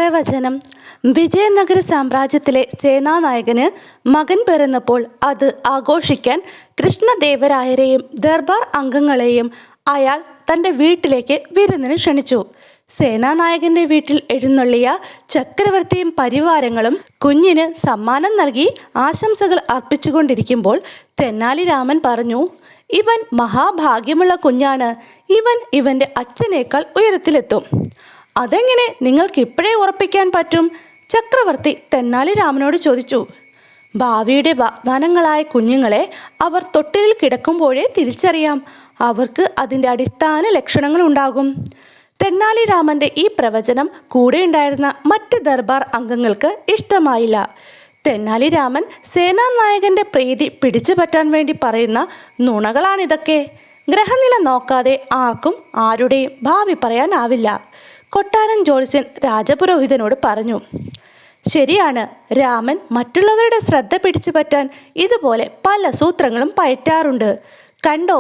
പ്രവചനം. വിജയനഗര സാമ്രാജ്യത്തിലെ സേനാനായകന് മകൻ പിറന്നപ്പോൾ അത് ആഘോഷിക്കാൻ കൃഷ്ണദേവരായരെയും ദർബാർ അംഗങ്ങളെയും അയാൾ തൻ്റെ വീട്ടിലേക്ക് വിരുന്നിന് ക്ഷണിച്ചു. സേനാനായകൻ്റെ വീട്ടിൽ എഴുന്നള്ളിയ ചക്രവർത്തിയും പരിവാരങ്ങളും കുഞ്ഞിന് സമ്മാനം നൽകി ആശംസകൾ അർപ്പിച്ചുകൊണ്ടിരിക്കുമ്പോൾ തെന്നാലി രാമൻ പറഞ്ഞു, ഇവൻ മഹാഭാഗ്യമുള്ള കുഞ്ഞാണ്. ഇവൻ്റെ അച്ഛനേക്കാൾ ഉയരത്തിലെത്തും. അതെങ്ങനെ നിങ്ങൾക്ക് ഇപ്പോഴേ ഉറപ്പിക്കാൻ പറ്റും? ചക്രവർത്തി തെന്നാലി രാമനോട് ചോദിച്ചു. ഭാവിയുടെ വാഗ്ദാനങ്ങളായ കുഞ്ഞുങ്ങളെ അവർ തൊട്ടിലിൽ കിടക്കുമ്പോഴേ തിരിച്ചറിയാം. അവർക്ക് അതിൻ്റെ അടിസ്ഥാന ലക്ഷണങ്ങളുണ്ടാകും. തെന്നാലി രാമൻ്റെ ഈ പ്രവചനം കൂടെയുണ്ടായിരുന്ന മറ്റ് ദർബാർ അംഗങ്ങൾക്ക് ഇഷ്ടമായില്ല. തെന്നാലി രാമൻ സേനാനായകൻ്റെ പ്രീതി പിടിച്ചു പറ്റാൻ വേണ്ടി പറയുന്ന നുണകളാണിതൊക്കെ. ഗ്രഹനില നോക്കാതെ ആർക്കും ആരുടെയും ഭാവി പറയാനാവില്ല. കൊട്ടാരം ജ്യോത്സ്യൻ രാജപുരോഹിതനോട് പറഞ്ഞു. ശരിയാണ്, രാമൻ മറ്റുള്ളവരുടെ ശ്രദ്ധ പിടിച്ചു പറ്റാൻ ഇതുപോലെ പല സൂത്രങ്ങളും പയറ്റാറുണ്ട്. കണ്ടോ,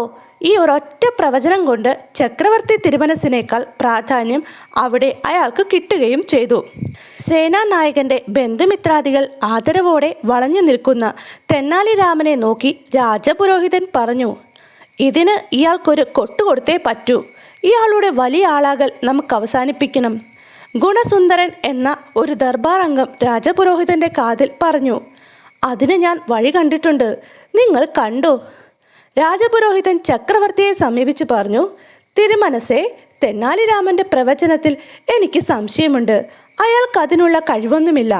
ഈ ഒരൊറ്റ പ്രവചനം കൊണ്ട് ചക്രവർത്തി തിരുമനസിനേക്കാൾ പ്രാധാന്യം അവിടെ അയാൾക്ക് കിട്ടുകയും ചെയ്തു. സേനാനായകൻ്റെ ബന്ധുമിത്രാദികൾ ആദരവോടെ വളഞ്ഞു നിൽക്കുന്ന തെന്നാലി രാമനെ നോക്കി രാജപുരോഹിതൻ പറഞ്ഞു, ഇതിന് ഇയാൾക്കൊരു കൊട്ടുകൊടുത്തേ പറ്റൂ. ഇയാളുടെ വലിയ ആളാകൽ നമുക്ക് അവസാനിപ്പിക്കണം. ഗുണസുന്ദരൻ എന്ന ഒരു ദർബാർ അംഗം രാജപുരോഹിതൻ്റെ കാതിൽ പറഞ്ഞു. അതിന് ഞാൻ വഴി കണ്ടിട്ടുണ്ട്, നിങ്ങൾ കണ്ടോ? രാജപുരോഹിതൻ ചക്രവർത്തിയെ സമീപിച്ച് പറഞ്ഞു, തിരുമനസേ, തെന്നാലി രാമൻ്റെ പ്രവചനത്തിൽ എനിക്ക് സംശയമുണ്ട്. അയാൾക്ക് അതിനുള്ള കഴിവൊന്നുമില്ല.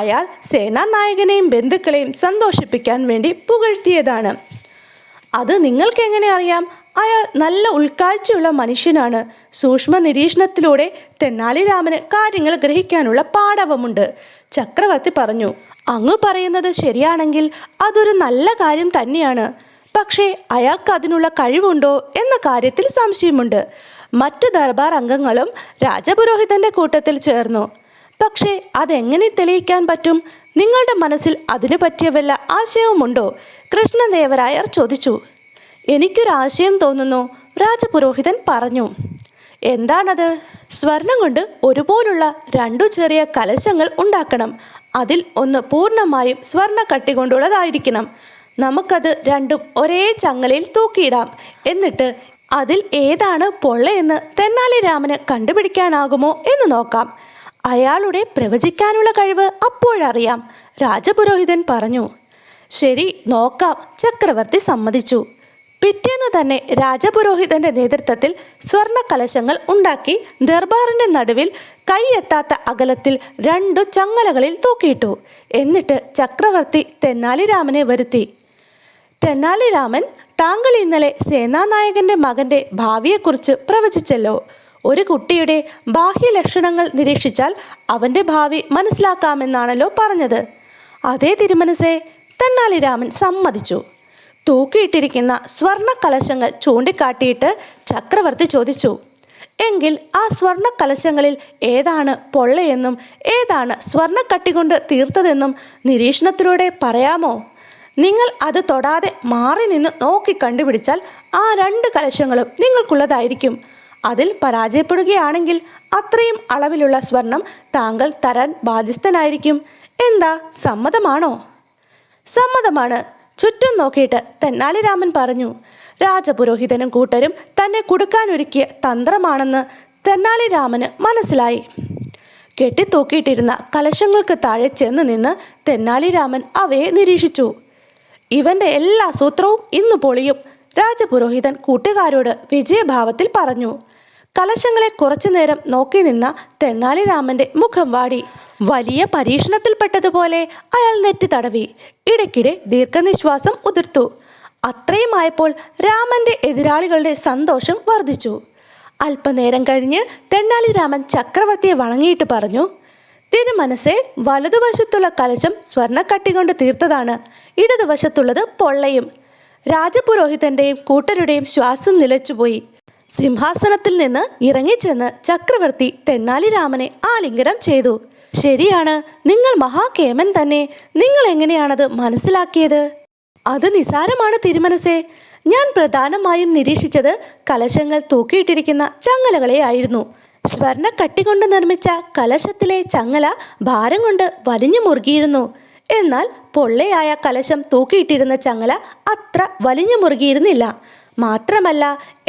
അയാൾ സേനാനായകനെയും ബന്ധുക്കളെയും സന്തോഷിപ്പിക്കാൻ വേണ്ടി പുകഴ്ത്തിയതാണ്. അത് നിങ്ങൾക്ക് എങ്ങനെ അറിയാം? അയാൾ നല്ല ഉൾക്കാഴ്ചയുള്ള മനുഷ്യനാണ്. സൂക്ഷ്മ നിരീക്ഷണത്തിലൂടെ തെന്നാലി രാമന് കാര്യങ്ങൾ ഗ്രഹിക്കാനുള്ള പാടവമുണ്ട്. ചക്രവർത്തി പറഞ്ഞു, അങ്ങ് പറയുന്നത് ശരിയാണെങ്കിൽ അതൊരു നല്ല കാര്യം തന്നെയാണ്. പക്ഷേ അയാൾക്ക് അതിനുള്ള കഴിവുണ്ടോ എന്ന കാര്യത്തിൽ സംശയമുണ്ട്. മറ്റു ദർബാർ അംഗങ്ങളും രാജപുരോഹിതൻ്റെ കൂട്ടത്തിൽ ചേർന്നു. പക്ഷേ അതെങ്ങനെ തെളിയിക്കാൻ പറ്റും? നിങ്ങളുടെ മനസ്സിൽ അതിനു പറ്റിയ വല്ല ആശയവുമുണ്ടോ? കൃഷ്ണദേവരായർ ചോദിച്ചു. എനിക്കൊരാശയം തോന്നുന്നു, രാജപുരോഹിതൻ പറഞ്ഞു. എന്താണത്? സ്വർണം കൊണ്ട് ഒരുപോലുള്ള 2 ചെറിയ കലശങ്ങൾ ഉണ്ടാക്കണം. അതിൽ ഒന്ന് പൂർണ്ണമായും സ്വർണ്ണ കട്ടി കൊണ്ടുള്ളതായിരിക്കണം. നമുക്കത് രണ്ടും ഒരേ ചങ്ങലയിൽ തൂക്കിയിടാം. എന്നിട്ട് അതിൽ ഏതാണ് പൊള്ളയെന്ന് തെന്നാലി രാമന് കണ്ടുപിടിക്കാനാകുമോ എന്ന് നോക്കാം. അയാളുടെ പ്രവചിക്കാനുള്ള കഴിവ് അപ്പോഴറിയാം, രാജപുരോഹിതൻ പറഞ്ഞു. ശരി, നോക്കാം, ചക്രവർത്തി സമ്മതിച്ചു. പിറ്റേന്ന് തന്നെ രാജപുരോഹിതന്റെ നേതൃത്വത്തിൽ സ്വർണ്ണ കലശങ്ങൾ ഉണ്ടാക്കി ദർബാറിന്റെ നടുവിൽ കൈയെത്താത്ത അകലത്തിൽ 2 ചങ്ങലകളിൽ തൂക്കിയിട്ടു. എന്നിട്ട് ചക്രവർത്തി തെന്നാലി രാമനെ വരുത്തി. തെന്നാലി രാമൻ, താങ്കൾ ഇന്നലെ സേനാനായകന്റെ മകന്റെ ഭാവിയെക്കുറിച്ച് പ്രവചിച്ചല്ലോ. ഒരു കുട്ടിയുടെ ബാഹ്യലക്ഷണങ്ങൾ നിരീക്ഷിച്ചാൽ അവൻ്റെ ഭാവി മനസ്സിലാക്കാമെന്നാണല്ലോ പറഞ്ഞത്. അതേ തിരുമനസേ, തെന്നാലി രാമൻ സമ്മതിച്ചു. തൂക്കിയിട്ടിരിക്കുന്ന സ്വർണ്ണ കലശങ്ങൾ ചൂണ്ടിക്കാട്ടിയിട്ട് ചക്രവർത്തി ചോദിച്ചു, എങ്കിൽ ആ സ്വർണ്ണ കലശങ്ങളിൽ ഏതാണ് പൊള്ളയെന്നും ഏതാണ് സ്വർണ്ണക്കട്ടി കൊണ്ട് തീർത്തതെന്നും നിരീക്ഷണത്തിലൂടെ പറയാമോ? നിങ്ങൾ അത് തൊടാതെ മാറി നിന്ന് നോക്കി കണ്ടുപിടിച്ചാൽ ആ 2 കലശങ്ങളും നിങ്ങൾക്കുള്ളതായിരിക്കും. അതിൽ പരാജയപ്പെടുകയാണെങ്കിൽ അത്രയും അളവിലുള്ള സ്വർണം താങ്കൾ തരാൻ ബാധ്യസ്ഥനായിരിക്കും. എന്താ, സമ്മതമാണോ? സമ്മതമാണ്, ചുറ്റും നോക്കിയിട്ട് തെന്നാലി രാമൻ പറഞ്ഞു. രാജപുരോഹിതനും കൂട്ടരും തന്നെ കുടുക്കാനൊരുക്കിയ തന്ത്രമാണെന്ന് തെന്നാലി രാമന് മനസ്സിലായി. കെട്ടിത്തൂക്കിയിട്ടിരുന്ന കലശങ്ങൾക്ക് താഴെ ചെന്ന് നിന്ന് തെന്നാലി രാമൻ അവയെ നിരീക്ഷിച്ചു. ഇവൻ്റെ എല്ലാ സൂത്രവും ഇന്നു പൊളിയും, രാജപുരോഹിതൻ കൂട്ടുകാരോട് വിജയഭാവത്തിൽ പറഞ്ഞു. കലശങ്ങളെ കുറച്ചു നേരം നോക്കി നിന്ന തെന്നാലി രാമൻ്റെ മുഖം വാടി. വലിയ പരീക്ഷണത്തിൽപ്പെട്ടതുപോലെ അയാൾ നെറ്റി തടവി. ഇടയ്ക്കിടെ ദീർഘനിശ്വാസം ഉതിർത്തു. അത്രയുമായപ്പോൾ രാമൻ്റെ എതിരാളികളുടെ സന്തോഷം വർദ്ധിച്ചു. അല്പനേരം കഴിഞ്ഞ് തെന്നാലി രാമൻ ചക്രവർത്തിയെ വണങ്ങിയിട്ട് പറഞ്ഞു, തിരുമനസേ, വലതുവശത്തുള്ള കലശം സ്വർണ്ണക്കട്ടി കൊണ്ട് തീർത്തതാണ്. ഇടതുവശത്തുള്ളത് പൊള്ളയും. രാജപുരോഹിതൻ്റെയും കൂട്ടരുടെയും ശ്വാസം നിലച്ചുപോയി. സിംഹാസനത്തിൽ നിന്ന് ഇറങ്ങിച്ചെന്ന് ചക്രവർത്തി തെന്നാലി രാമനെ ആലിംഗനം ചെയ്തു. ശരിയാണ്, നിങ്ങൾ മഹാകേമൻ തന്നെ. നിങ്ങൾ എങ്ങനെയാണത് മനസ്സിലാക്കിയത്? അത് നിസാരമാണ് തിരുമനസേ. ഞാൻ പ്രധാനമായും നിരീക്ഷിച്ചത് കലശങ്ങൾ തൂക്കിയിട്ടിരിക്കുന്ന ചങ്ങലകളെ ആയിരുന്നു. സ്വർണ്ണക്കട്ടി കൊണ്ട് നിർമ്മിച്ച കലശത്തിലെ ചങ്ങല ഭാരം കൊണ്ട് വലിഞ്ഞു മുറുകിയിരുന്നു. എന്നാൽ പൊള്ളയായ കലശം തൂക്കിയിട്ടിരുന്ന ചങ്ങല അത്ര വലിഞ്ഞു മുറുകിയിരുന്നില്ല. മാത്രമല്ല,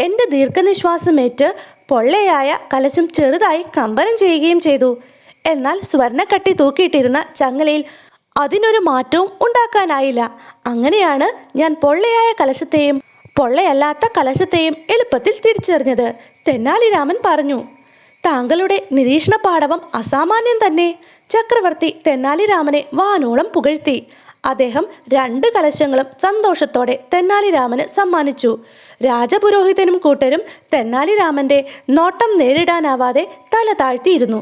എൻ്റെ ദീർഘനിശ്വാസമേറ്റ് പൊള്ളയായ കലശം ചെറുതായി കമ്പനം ചെയ്യുകയും ചെയ്തു. എന്നാൽ സ്വർണ്ണക്കട്ടി തൂക്കിയിട്ടിരുന്ന ചങ്ങലയിൽ അതിനൊരു മാറ്റവും ഉണ്ടാക്കാനായില്ല. അങ്ങനെയാണ് ഞാൻ പൊള്ളയായ കലശത്തെയും പൊള്ളയല്ലാത്ത കലശത്തെയും എളുപ്പത്തിൽ തിരിച്ചറിഞ്ഞത്. തെന്നാലിരാമൻ പറഞ്ഞു. താങ്കളുടെ നിരീക്ഷണ പാടവം അസാമാന്യം തന്നെ. ചക്രവർത്തി തെന്നാലിരാമനെ വാനോളം പുകഴ്ത്തി. അദ്ദേഹം 2 കലശങ്ങളും സന്തോഷത്തോടെ തെന്നാലിരാമന് സമ്മാനിച്ചു. രാജപുരോഹിതനും കൂട്ടരും തെന്നാലിരാമൻ്റെ നോട്ടം നേരിടാനാവാതെ തല താഴ്ത്തിയിരുന്നു.